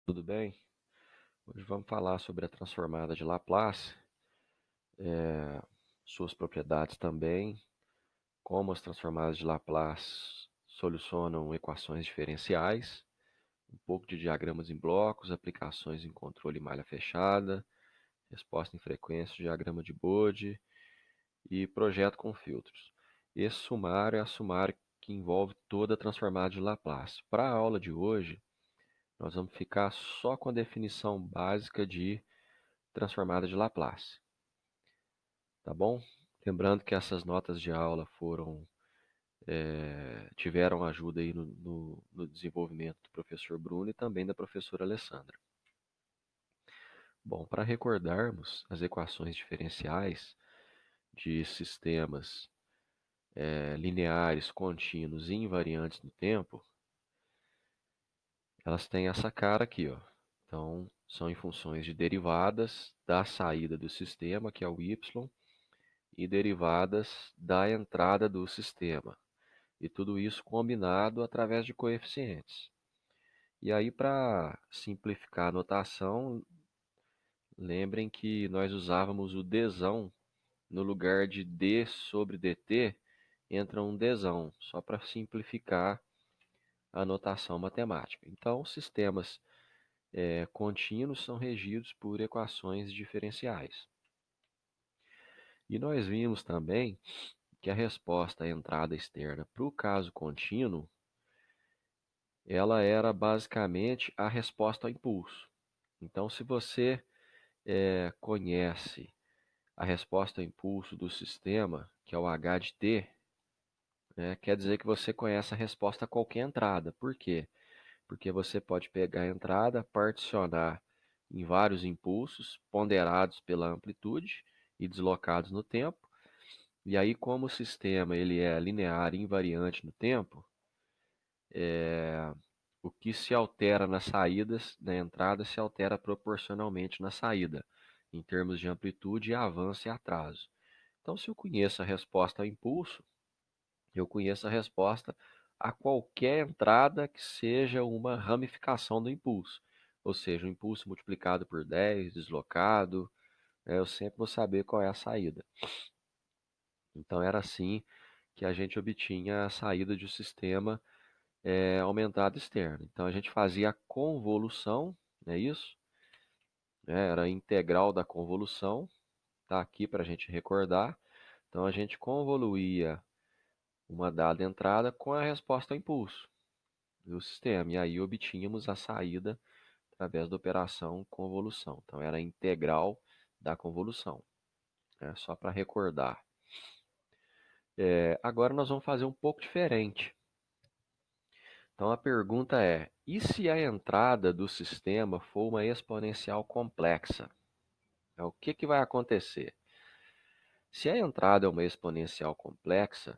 Tudo bem? Hoje vamos falar sobre a transformada de Laplace, suas propriedades também, como as transformadas de Laplace solucionam equações diferenciais, um pouco de diagramas em blocos, aplicações em controle em malha fechada, resposta em frequência, diagrama de Bode e projeto com filtros. Esse sumário é a sumário que envolve toda a transformada de Laplace. Para a aula de hoje, nós vamos ficar só com a definição básica de transformada de Laplace. Tá bom? Lembrando que essas notas de aula tiveram ajuda aí no desenvolvimento do professor Bruno e também da professora Alessandra. Bom, para recordarmos as equações diferenciais de sistemas lineares, contínuos e invariantes no tempo, elas têm essa cara aqui, ó. Então, são em funções de derivadas da saída do sistema, que é o y, e derivadas da entrada do sistema. E tudo isso combinado através de coeficientes. E aí, para simplificar a notação, lembrem que nós usávamos o dzão no lugar de d sobre dt, entra um dzão, só para simplificar a notação matemática. Então, sistemas contínuos são regidos por equações diferenciais. E nós vimos também que a resposta à entrada externa para o caso contínuo ela era basicamente a resposta ao impulso. Então, se você conhece a resposta ao impulso do sistema, que é o h de t, quer dizer que você conhece a resposta a qualquer entrada. Por quê? Porque você pode pegar a entrada, particionar em vários impulsos, ponderados pela amplitude e deslocados no tempo. E aí, como o sistema ele é linear e invariante no tempo, o que se altera nas saídas, na entrada, se altera proporcionalmente na saída, em termos de amplitude, avanço e atraso. Então, se eu conheço a resposta ao impulso, eu conheço a resposta a qualquer entrada que seja uma ramificação do impulso. Ou seja, o impulso multiplicado por 10, deslocado, eu sempre vou saber qual é a saída. Então, era assim que a gente obtinha a saída de um sistema aumentado externo. Então, a gente fazia a convolução, não é isso? Era a integral da convolução, está aqui para a gente recordar. Então, a gente convoluía uma dada entrada com a resposta ao impulso do sistema. E aí obtínhamos a saída através da operação convolução. Então, era a integral da convolução. Só para recordar. Agora nós vamos fazer um pouco diferente. Então, a pergunta é, e se a entrada do sistema for uma exponencial complexa? O que vai acontecer? Se a entrada é uma exponencial complexa,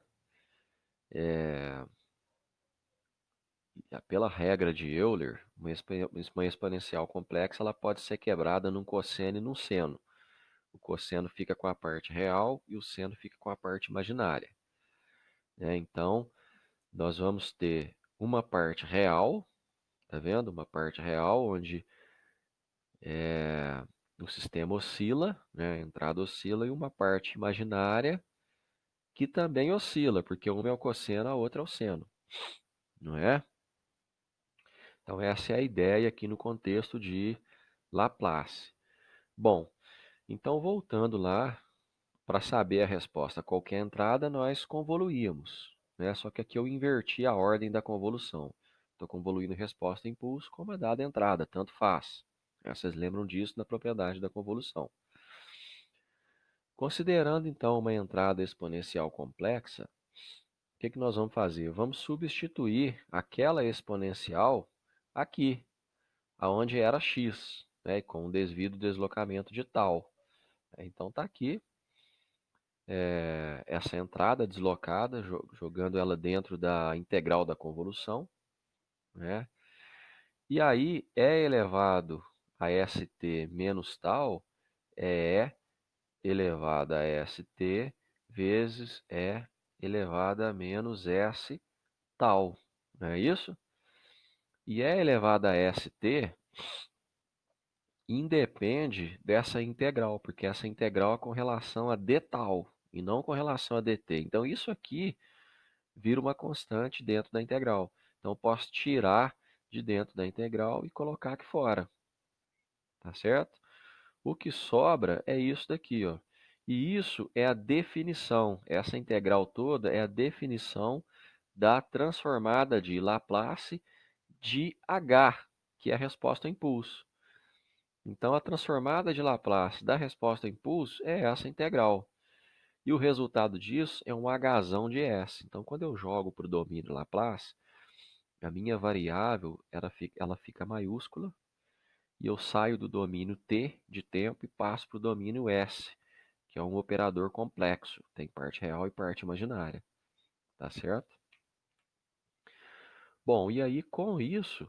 pela regra de Euler, uma exponencial complexa ela pode ser quebrada num cosseno e num seno. O cosseno fica com a parte real e o seno fica com a parte imaginária. Então, nós vamos ter uma parte real, tá vendo? Uma parte real onde o sistema oscila, a entrada oscila, e uma parte imaginária que também oscila, porque uma é o cosseno, a outra é o seno, não é? Então, essa é a ideia aqui no contexto de Laplace. Bom, então voltando lá, para saber a resposta a qualquer entrada, nós convoluíamos, Só que aqui eu inverti a ordem da convolução. Estou convoluindo resposta a impulso como a dada entrada, tanto faz. Vocês lembram disso na propriedade da convolução. Considerando então uma entrada exponencial complexa, o que nós vamos fazer? Vamos substituir aquela exponencial aqui, aonde era x, com o desvio do deslocamento de tal. Então está aqui essa entrada deslocada, jogando ela dentro da integral da convolução. E aí, E elevado a st menos tal é E elevado a st vezes E elevado a menos s tal. Não é isso? E E elevado a st independe dessa integral, porque essa integral é com relação a d tal e não com relação a dt. Então, isso aqui vira uma constante dentro da integral. Então, eu posso tirar de dentro da integral e colocar aqui fora, tá certo? O que sobra é isso daqui, ó. E isso é a definição, essa integral toda é a definição da transformada de Laplace de H, que é a resposta ao impulso. Então, a transformada de Laplace da resposta ao impulso é essa integral. E o resultado disso é um Hzão de S. Então, quando eu jogo para o domínio Laplace, a minha variável ela fica maiúscula e eu saio do domínio t de tempo e passo para o domínio S, que é um operador complexo. Tem parte real e parte imaginária. Tá certo? Bom, e aí com isso,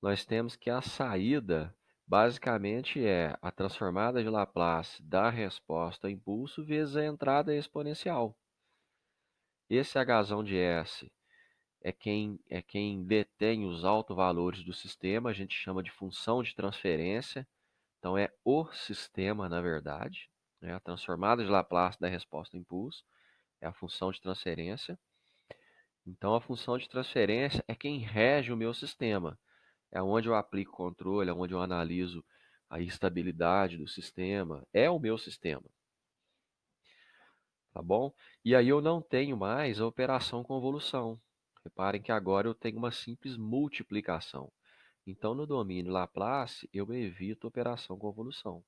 nós temos que a saída basicamente é a transformada de Laplace da resposta ao impulso vezes a entrada exponencial. Esse Hzão de S é quem detém os autovalores do sistema, a gente chama de função de transferência. Então, é o sistema, na verdade, né? A transformada de Laplace da resposta ao impulso é a função de transferência. Então, a função de transferência é quem rege o meu sistema. É onde eu aplico controle, é onde eu analiso a estabilidade do sistema. É o meu sistema, tá bom? E aí eu não tenho mais a operação convolução. Reparem que agora eu tenho uma simples multiplicação. Então, no domínio Laplace, eu evito operação convolução.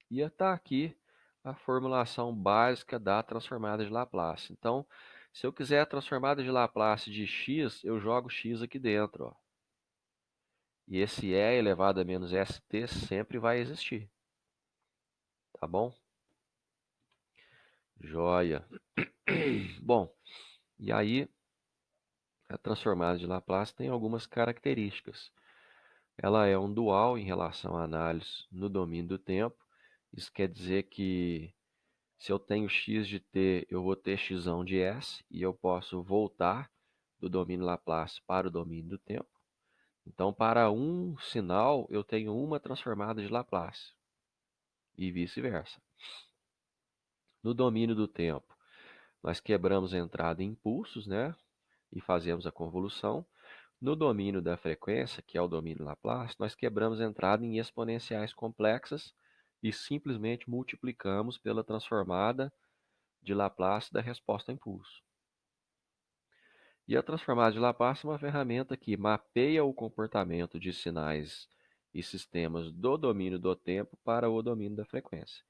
E está aqui a formulação básica da transformada de Laplace. Então, se eu quiser a transformada de Laplace de x, eu jogo x aqui dentro, ó. E esse e elevado a menos st sempre vai existir. Tá bom? Joia. Bom, e aí a transformada de Laplace tem algumas características. Ela é um dual em relação à análise no domínio do tempo. Isso quer dizer que se eu tenho x de t, eu vou ter x de s, e eu posso voltar do domínio Laplace para o domínio do tempo. Então, para um sinal, eu tenho uma transformada de Laplace, e vice-versa. No domínio do tempo, nós quebramos a entrada em impulsos, né? E fazemos a convolução. No domínio da frequência, que é o domínio Laplace, nós quebramos a entrada em exponenciais complexas e simplesmente multiplicamos pela transformada de Laplace da resposta ao impulso. E a transformada de Laplace é uma ferramenta que mapeia o comportamento de sinais e sistemas do domínio do tempo para o domínio da frequência.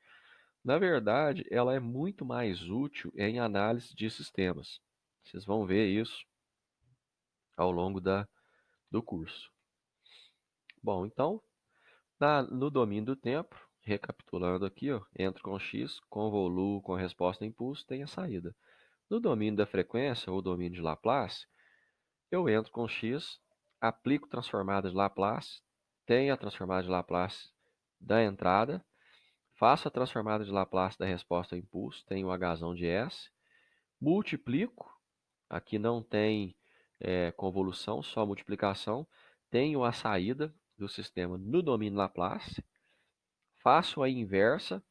Na verdade, ela é muito mais útil em análise de sistemas. Vocês vão ver isso ao longo do curso. Bom, então, no domínio do tempo, recapitulando aqui, ó, entro com x, convoluo com a resposta a impulso, tem a saída. No domínio da frequência, ou domínio de Laplace, eu entro com x, aplico transformada de Laplace, tenho a transformada de Laplace da entrada, faço a transformada de Laplace da resposta ao impulso, tenho o Hzão de S, multiplico, aqui não tem convolução, só multiplicação, tenho a saída do sistema no domínio Laplace, faço a inversa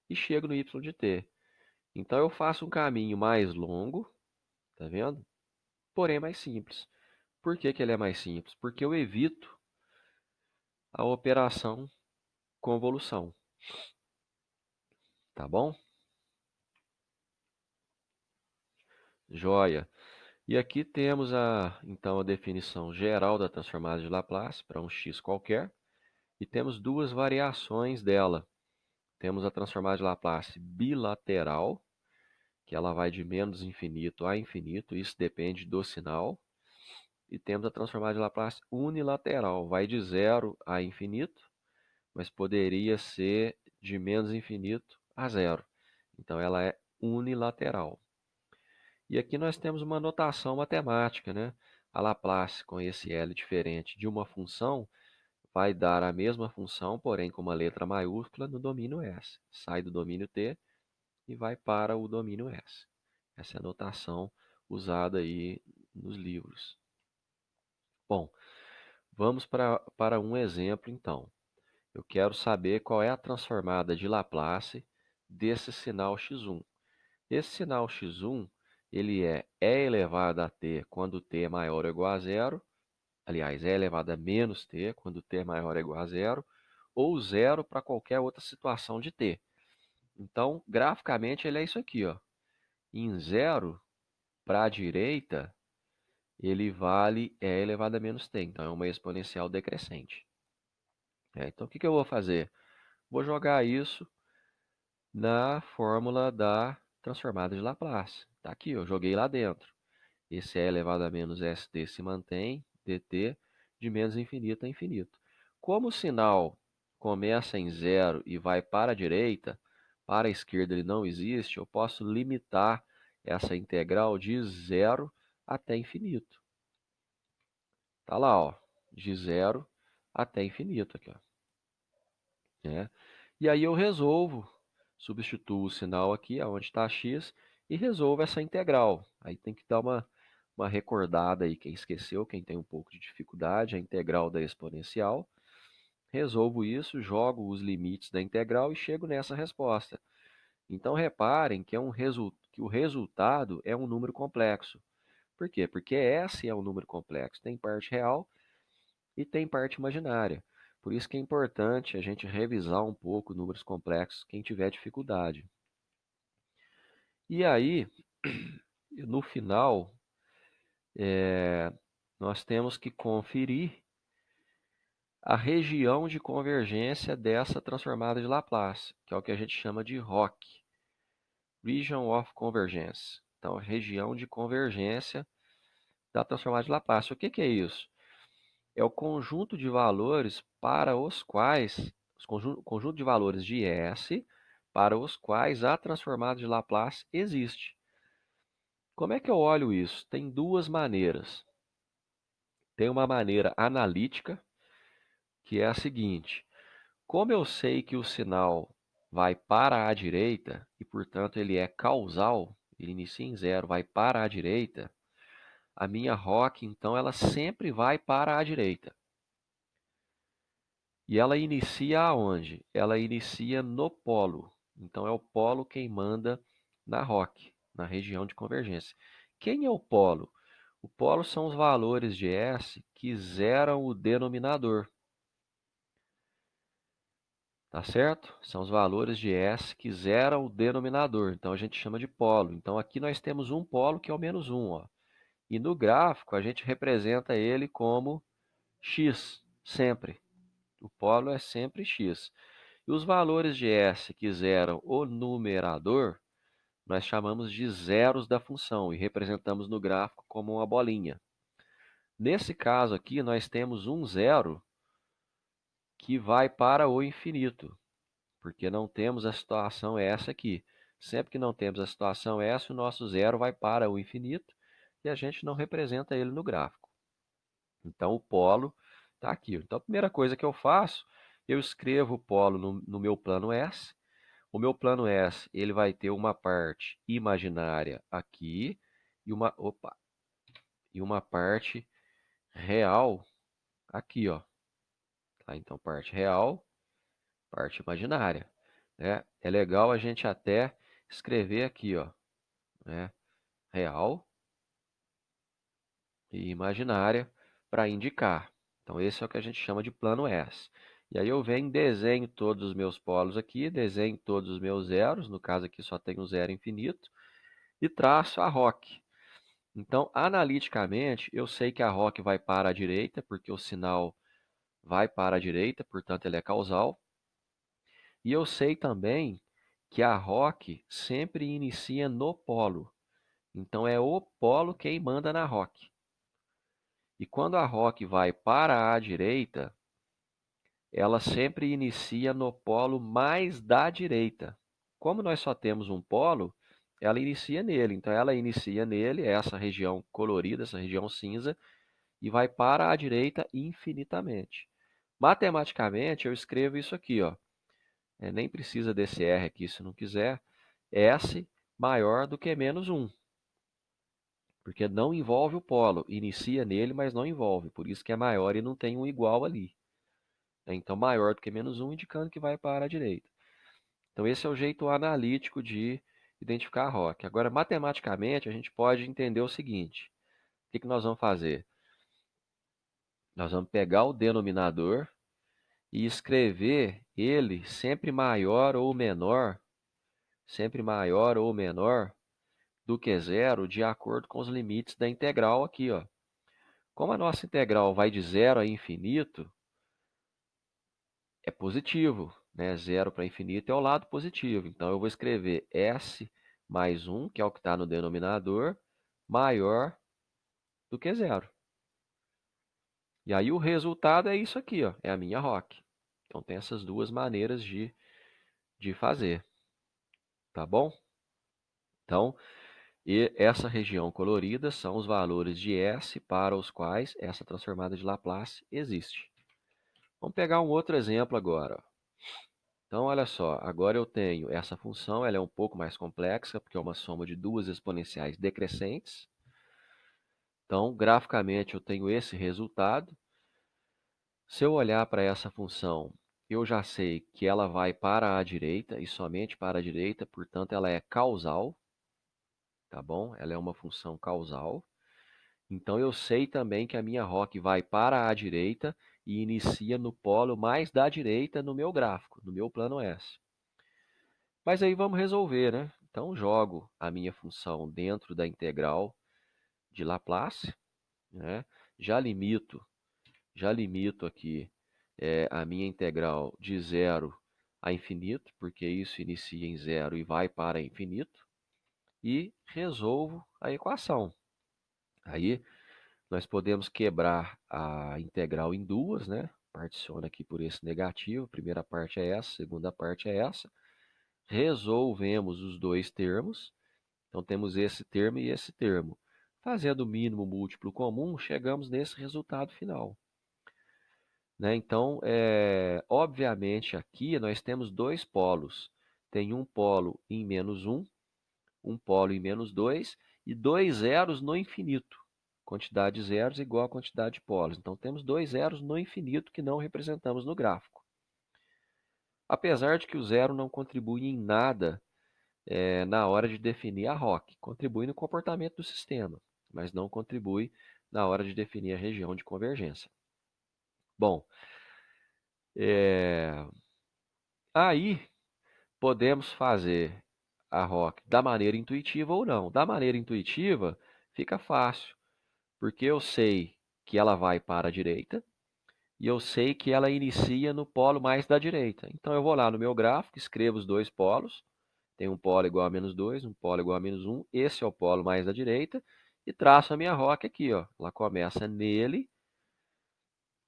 e chego no y de t. Então eu faço um caminho mais longo, tá vendo? Porém mais simples. Por que que ele é mais simples? Porque eu evito a operação convolução, tá bom? Joia. E aqui temos então a definição geral da transformada de Laplace para um x qualquer. E temos duas variações dela. Temos a transformada de Laplace bilateral, que ela vai de menos infinito a infinito, isso depende do sinal. E temos a transformada de Laplace unilateral, vai de zero a infinito, mas poderia ser de menos infinito a zero. Então ela é unilateral. E aqui nós temos uma notação matemática, né? A Laplace com esse L diferente de uma função vai dar a mesma função, porém com uma letra maiúscula no domínio S. Sai do domínio T e vai para o domínio S. Essa é a notação usada aí nos livros. Bom, Vamos para um exemplo, então. Eu quero saber qual é a transformada de Laplace desse sinal x1. Esse sinal x1, ele é e elevado a t quando t é maior ou igual a zero, aliás, e elevado a menos t quando t é maior ou igual a zero, ou zero para qualquer outra situação de t. Então, graficamente, ele é isso aqui, ó. Em zero, para a direita, ele vale e elevado a menos t. Então, é uma exponencial decrescente. Então, o que eu vou fazer? Vou jogar isso na fórmula da transformada de Laplace. Está aqui, eu joguei lá dentro. Esse e elevado a menos st se mantém, dt de menos infinito a infinito. Como o sinal começa em zero e vai para a direita, para a esquerda ele não existe, eu posso limitar essa integral de zero até infinito. Está lá, ó, de zero até infinito. Aqui, ó. E aí eu resolvo, substituo o sinal aqui, onde está x, e resolvo essa integral. Aí tem que dar uma recordada aí, quem esqueceu, quem tem um pouco de dificuldade, a integral da exponencial. Resolvo isso, jogo os limites da integral e chego nessa resposta. Então reparem que, que o resultado é um número complexo. Por quê? Porque S é um número complexo, tem parte real e tem parte imaginária. Por isso que é importante a gente revisar um pouco números complexos, quem tiver dificuldade. E aí, no final, nós temos que conferir a região de convergência dessa transformada de Laplace, que é o que a gente chama de ROC, Region of Convergence. Então, região de convergência da transformada de Laplace. O que é isso? É o conjunto de valores para os quais, conjunto de valores de S, para os quais a transformada de Laplace existe. Como é que eu olho isso? Tem duas maneiras. Tem uma maneira analítica, que é a seguinte: como eu sei que o sinal vai para a direita, e portanto ele é causal, ele inicia em zero, vai para a direita, a minha ROC, então, ela sempre vai para a direita. E ela inicia aonde? Ela inicia no polo. Então, é o polo quem manda na ROC, na região de convergência. Quem é o polo? O polo são os valores de S que zeram o denominador. Tá certo? São os valores de S que zeram o denominador. Então, a gente chama de polo. Então, aqui nós temos um polo que é o menos 1. Ó. E no gráfico, a gente representa ele como x, sempre. O polo é sempre x. E os valores de S que zeram o numerador, nós chamamos de zeros da função e representamos no gráfico como uma bolinha. Nesse caso aqui, nós temos um zero que vai para o infinito, porque não temos a situação essa aqui. Sempre que não temos a situação essa, o nosso zero vai para o infinito e a gente não representa ele no gráfico. Então, o polo está aqui. Então, a primeira coisa que eu faço, eu escrevo o polo no meu plano S. O meu plano S, ele vai ter uma parte imaginária aqui e uma parte real aqui, ó. Tá? Então, parte real, parte imaginária. Né? É legal a gente até escrever aqui, ó, né? Real e imaginária para indicar. Então, esse é o que a gente chama de plano S. E aí eu venho, desenho todos os meus polos aqui, desenho todos os meus zeros, no caso aqui só tem um zero infinito, e traço a ROC. Então, analiticamente, eu sei que a ROC vai para a direita, porque o sinal vai para a direita, portanto ele é causal. E eu sei também que a ROC sempre inicia no polo. Então, é o polo quem manda na ROC. E quando a ROC vai para a direita, ela sempre inicia no polo mais da direita. Como nós só temos um polo, ela inicia nele. Então, ela inicia nele, essa região colorida, essa região cinza, e vai para a direita infinitamente. Matematicamente, eu escrevo isso aqui, ó. Nem precisa desse R aqui se não quiser. S maior do que menos 1. porque não envolve o polo, inicia nele, mas não envolve, por isso que é maior e não tem um igual ali. Então, maior do que menos um, indicando que vai para a direita. Então, esse é o jeito analítico de identificar a ROC. Agora, matematicamente, a gente pode entender o seguinte: o que nós vamos fazer? Nós vamos pegar o denominador e escrever ele sempre maior ou menor do que zero, de acordo com os limites da integral aqui, ó. Como a nossa integral vai de zero a infinito, é positivo, né? Zero para infinito é o lado positivo. Então, eu vou escrever s mais 1, que é o que está no denominador, maior do que zero. E aí o resultado é isso aqui, ó, é a minha ROC. Então, tem essas duas maneiras de fazer, tá bom? Então, e essa região colorida são os valores de S para os quais essa transformada de Laplace existe. Vamos pegar um outro exemplo agora. Então, olha só, agora eu tenho essa função, ela é um pouco mais complexa, porque é uma soma de duas exponenciais decrescentes. Então, graficamente, eu tenho esse resultado. Se eu olhar para essa função, eu já sei que ela vai para a direita e somente para a direita, portanto, ela é causal, tá bom? Ela é uma função causal. Então, eu sei também que a minha ROC vai para a direita e inicia no polo mais da direita no meu gráfico, no meu plano S. Mas aí vamos resolver, né? Então, jogo a minha função dentro da integral de Laplace, né? Já limito, já limito aqui a minha integral de zero a infinito, porque isso inicia em zero e vai para infinito, e resolvo a equação. Aí, nós podemos quebrar a integral em duas, né? Particiona aqui por esse negativo, a primeira parte é essa, a segunda parte é essa. Resolvemos os dois termos, então temos esse termo e esse termo. Fazendo o mínimo múltiplo comum, chegamos nesse resultado final. Né? Então, obviamente, aqui nós temos dois polos. Tem um polo em menos um polo em menos 2 e dois zeros no infinito. Quantidade de zeros igual a quantidade de polos. Então, temos dois zeros no infinito que não representamos no gráfico. Apesar de que o zero não contribui em nada na hora de definir a ROC. Contribui no comportamento do sistema, mas não contribui na hora de definir a região de convergência. Bom, aí podemos fazer a ROC da maneira intuitiva ou não. Da maneira intuitiva fica fácil, porque eu sei que ela vai para a direita e eu sei que ela inicia no polo mais da direita. Então eu vou lá no meu gráfico, escrevo os dois polos, tem um polo igual a menos 2, um polo igual a menos 1, esse é o polo mais da direita, e traço a minha ROC aqui, ó. Ela começa nele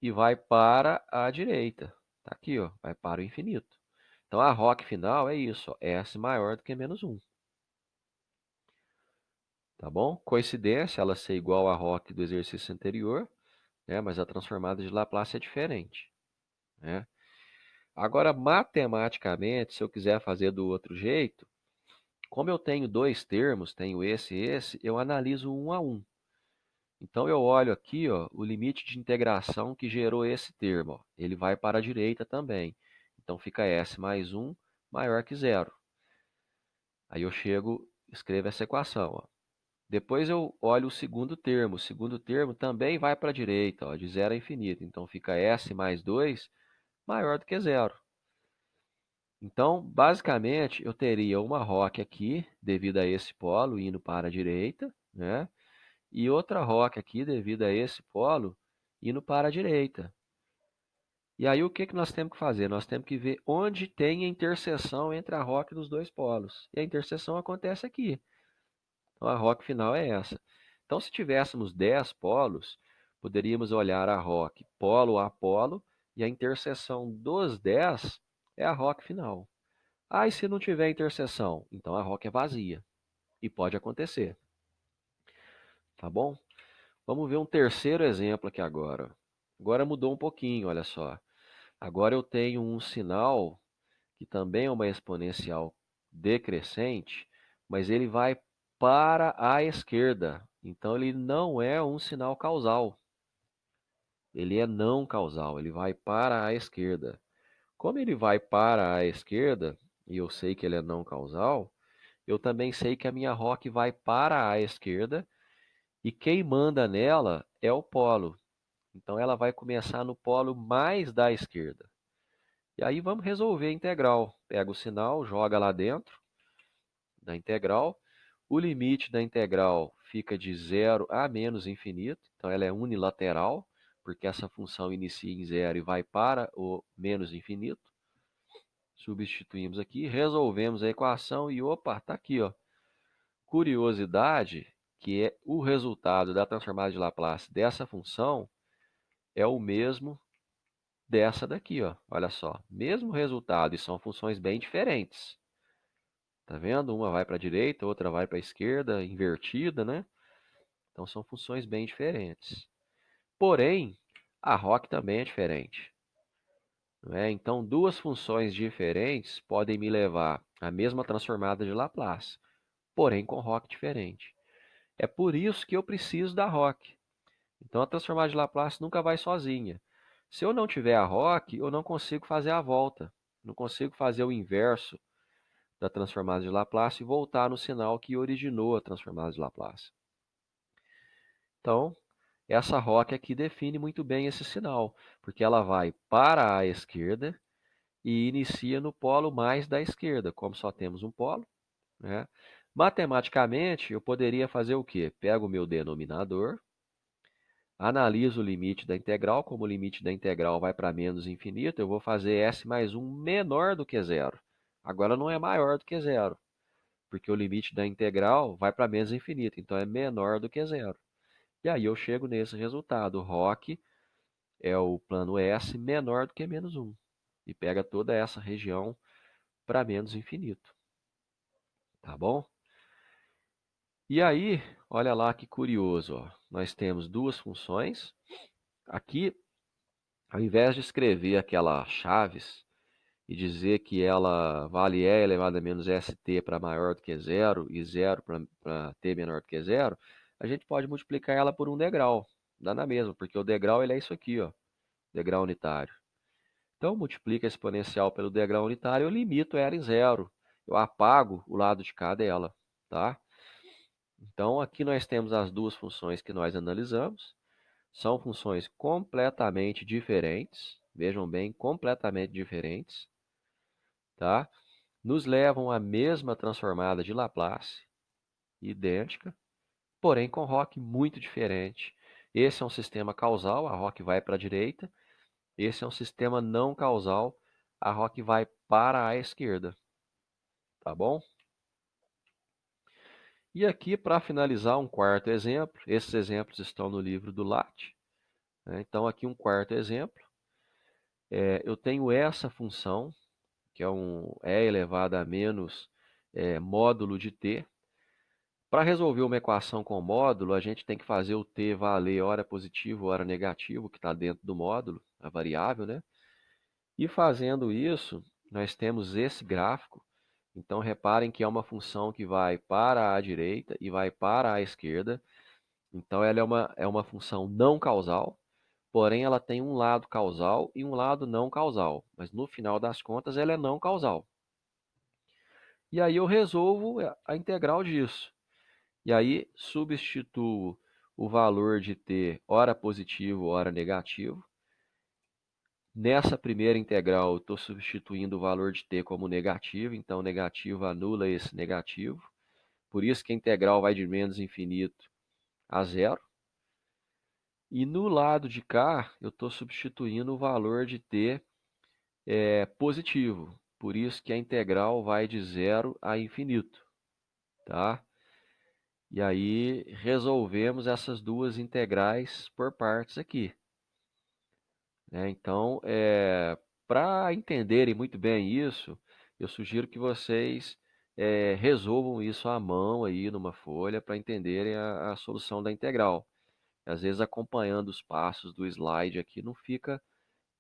e vai para a direita. Tá aqui, ó, vai para o infinito. Então a ROC final é isso, ó, S maior do que menos 1. Tá bom? Coincidência ela ser igual à ROC do exercício anterior, né? Mas a transformada de Laplace é diferente, né? Agora, matematicamente, se eu quiser fazer do outro jeito, como eu tenho dois termos, tenho esse e esse, eu analiso um a um. Então, eu olho aqui, ó, o limite de integração que gerou esse termo. Ó, ele vai para a direita também. Então, fica S mais 1 maior que zero. Aí eu chego, escrevo essa equação. Ó. Depois eu olho o segundo termo. O segundo termo também vai para a direita, ó, de zero a infinito. Então, fica S mais 2 maior do que zero. Então, basicamente, eu teria uma ROC aqui, devido a esse polo, indo para a direita, né? E outra ROC aqui, devido a esse polo, indo para a direita. E aí, o que nós temos que fazer? Nós temos que ver onde tem a interseção entre a ROC dos dois polos. E a interseção acontece aqui. Então, a ROC final é essa. Então, se tivéssemos 10 polos, poderíamos olhar a ROC polo a polo, e a interseção dos 10 é a ROC final. Ah, e se não tiver interseção? Então a ROC é vazia. E pode acontecer. Tá bom? Vamos ver um terceiro exemplo aqui agora. Agora mudou um pouquinho, olha só. Agora eu tenho um sinal que também é uma exponencial decrescente, mas ele vai para a esquerda Então ele não é um sinal causal. Ele é não causal, ele vai para a esquerda. Como ele vai para a esquerda, e eu sei que ele é não causal, eu também sei que a minha roque vai para a esquerda e quem manda nela é o polo. Então ela vai começar no polo mais da esquerda. E aí vamos resolver a integral. Pega o sinal, joga lá dentro da integral. O limite da integral fica de zero a menos infinito. Então ela é unilateral, porque essa função inicia em zero e vai para o menos infinito. Substituímos aqui, resolvemos a equação e opa, está aqui, ó. Curiosidade, que é o resultado da transformada de Laplace dessa função é o mesmo dessa daqui, ó. Olha só, mesmo resultado e são funções bem diferentes. Tá vendo? Uma vai para a direita, outra vai para a esquerda, invertida, né? Então são funções bem diferentes. Porém, a ROC também é diferente. Não é? Então, duas funções diferentes podem me levar à mesma transformada de Laplace, porém com ROC diferente. É por isso que eu preciso da ROC. Então, a transformada de Laplace nunca vai sozinha. Se eu não tiver a ROC, eu não consigo fazer a volta. Não consigo fazer o inverso da transformada de Laplace e voltar no sinal que originou a transformada de Laplace. Então, essa ROC aqui define muito bem esse sinal, porque ela vai para a esquerda e inicia no polo mais da esquerda, como só temos um polo, né? Matematicamente, eu poderia fazer o quê? Pego o meu denominador, analiso o limite da integral, como o limite da integral vai para menos infinito, eu vou fazer s mais 1 menor do que zero. Agora não é maior do que zero, porque o limite da integral vai para menos infinito, então é menor do que zero. E aí eu chego nesse resultado, ROC é o plano S menor do que menos 1, e pega toda essa região para menos infinito. Tá bom? E aí, olha lá que curioso, ó. Nós temos duas funções. Aqui, ao invés de escrever aquela chaves e dizer que ela vale e elevado a menos st para maior do que zero e zero para t menor do que zero, a gente pode multiplicar ela por um degrau. Dá na mesma, porque o degrau ele é isso aqui, ó, degrau unitário. Então, multiplica a exponencial pelo degrau unitário, eu limito ela em zero. Eu apago o lado de cá dela, tá? Então, aqui nós temos as duas funções que nós analisamos. São funções completamente diferentes. Vejam bem, completamente diferentes, tá? Nos levam à mesma transformada de Laplace, idêntica, porém com ROC muito diferente. Esse é um sistema causal, a ROC vai para a direita. Esse é um sistema não causal, a ROC vai para a esquerda, tá bom? E aqui, para finalizar, um quarto exemplo. Esses exemplos estão no livro do Latte, né? Então, aqui um quarto exemplo. Eu tenho essa função, que é um e elevado a menos módulo de t. Para resolver uma equação com módulo, a gente tem que fazer o t valer hora positivo, hora negativo, que está dentro do módulo, a variável, né? E fazendo isso, nós temos esse gráfico. Então, reparem que é uma função que vai para a direita e vai para a esquerda. Então, ela é uma função não causal, porém ela tem um lado causal e um lado não causal. Mas, no final das contas, ela é não causal. E aí eu resolvo a integral disso. E aí substituo o valor de t, ora positivo, ora negativo. Nessa primeira integral, eu estou substituindo o valor de t como negativo, então negativo anula esse negativo. Por isso que a integral vai de menos infinito a zero. E no lado de cá, eu estou substituindo o valor de t positivo. Por isso que a integral vai de zero a infinito. Tá? E aí resolvemos essas duas integrais por partes aqui. Então, para entenderem muito bem isso, eu sugiro que vocês resolvam isso à mão aí numa folha para entenderem a solução da integral. Às vezes, acompanhando os passos do slide aqui não fica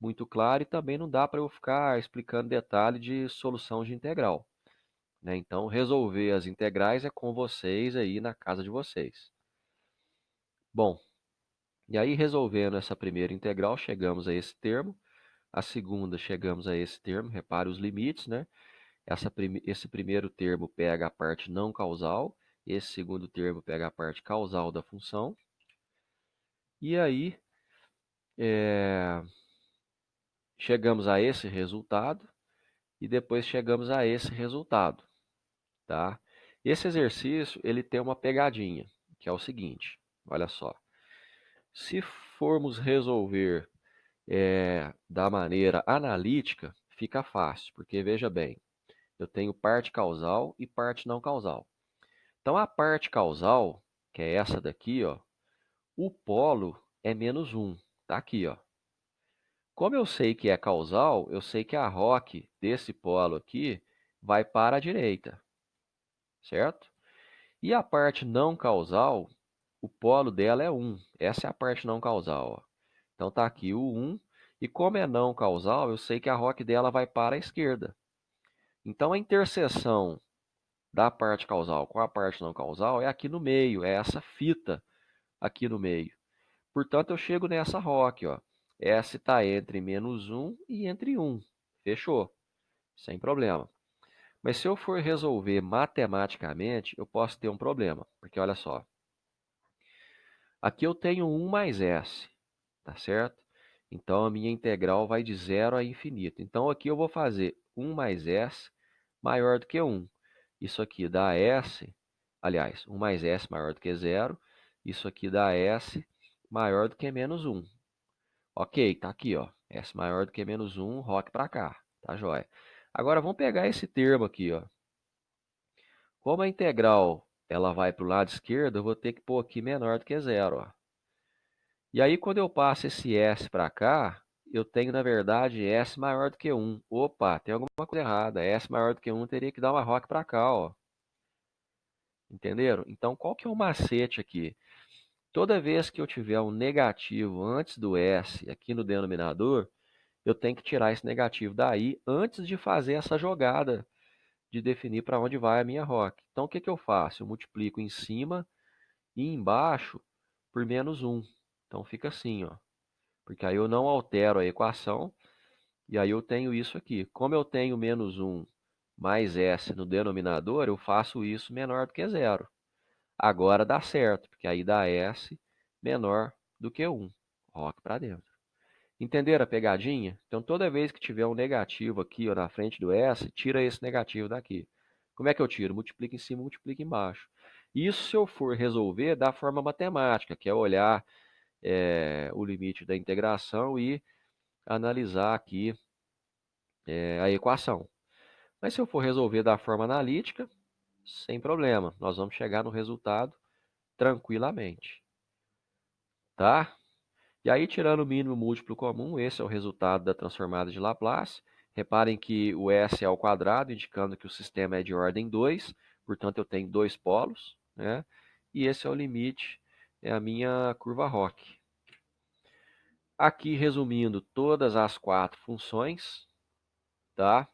muito claro e também não dá para eu ficar explicando detalhe de solução de integral, né? Então, resolver as integrais é com vocês aí na casa de vocês. Bom, e aí resolvendo essa primeira integral, chegamos a esse termo. A segunda, chegamos a esse termo. Repare os limites, né? Esse primeiro termo pega a parte não causal. Esse segundo termo pega a parte causal da função. E aí, chegamos a esse resultado. E depois chegamos a esse resultado, tá? Esse exercício, ele tem uma pegadinha, que é o seguinte. Olha só. Se formos resolver da maneira analítica, fica fácil, porque veja bem, eu tenho parte causal e parte não causal. Então, a parte causal, que é essa daqui, ó, o polo é -1. Tá aqui, ó. Como eu sei que é causal, eu sei que a ROC desse polo aqui vai para a direita, certo? E a parte não causal, o polo dela é 1. Essa é a parte não causal, ó. Então tá aqui o 1. E como é não causal, eu sei que a ROC dela vai para a esquerda. Então a interseção da parte causal com a parte não causal é aqui no meio, é essa fita aqui no meio. Portanto, eu chego nessa ROC, ó. S está entre -1 e entre 1. Fechou, sem problema. Mas se eu for resolver matematicamente, eu posso ter um problema. Porque olha só, aqui eu tenho 1 mais S, tá certo? Então a minha integral vai de 0 a infinito. Então aqui eu vou fazer 1 mais S maior do que 1. Isso aqui dá S, aliás, 1 mais S maior do que 0. Isso aqui dá S maior do que -1. Ok, tá aqui, ó. S maior do que -1, ROC para cá. Tá joia. Agora vamos pegar esse termo aqui, ó. Como a integral ela vai para o lado esquerdo, eu vou ter que pôr aqui menor do que 0, ó. E aí, quando eu passo esse S para cá, eu tenho, na verdade, S maior do que 1. Opa, tem alguma coisa errada. S maior do que 1 teria que dar uma ROC para cá, ó. Entenderam? Então, qual que é o macete aqui? Toda vez que eu tiver um negativo antes do S aqui no denominador, eu tenho que tirar esse negativo daí antes de fazer essa jogada de definir para onde vai a minha ROC. Então, o que que eu faço? Eu multiplico em cima e embaixo por -1. Então, fica assim, ó. Porque aí eu não altero a equação, e aí eu tenho isso aqui. Como eu tenho -1 mais S no denominador, eu faço isso menor do que 0. Agora dá certo, porque aí dá S menor do que 1. ROC para dentro. Entenderam a pegadinha? Então, toda vez que tiver um negativo aqui ó, na frente do S, tira esse negativo daqui. Como é que eu tiro? Multiplica em cima, multiplica embaixo. Isso se eu for resolver da forma matemática, que é olhar o limite da integração e analisar aqui a equação. Mas se eu for resolver da forma analítica, sem problema, nós vamos chegar no resultado tranquilamente, tá? E aí, tirando o mínimo múltiplo comum, esse é o resultado da transformada de Laplace. Reparem que o S é ao quadrado, indicando que o sistema é de ordem 2, portanto eu tenho dois polos, né? E esse é o limite, é a minha curva ROC. Aqui, resumindo todas as quatro funções, tá?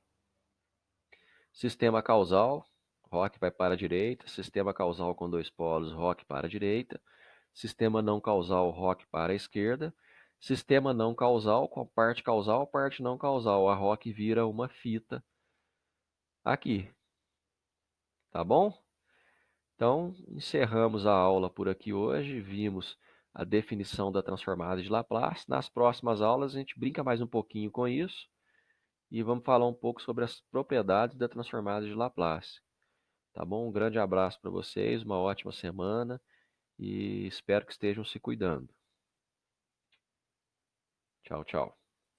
Sistema causal, ROC vai para a direita. Sistema causal com dois polos, ROC para a direita. Sistema não causal, ROC para a esquerda. Sistema não causal com parte não causal. A ROC vira uma fita aqui, tá bom? Então, encerramos a aula por aqui hoje. Vimos a definição da transformada de Laplace. Nas próximas aulas, a gente brinca mais um pouquinho com isso e vamos falar um pouco sobre as propriedades da transformada de Laplace. Tá bom? Um grande abraço para vocês, uma ótima semana e espero que estejam se cuidando. Tchau, tchau.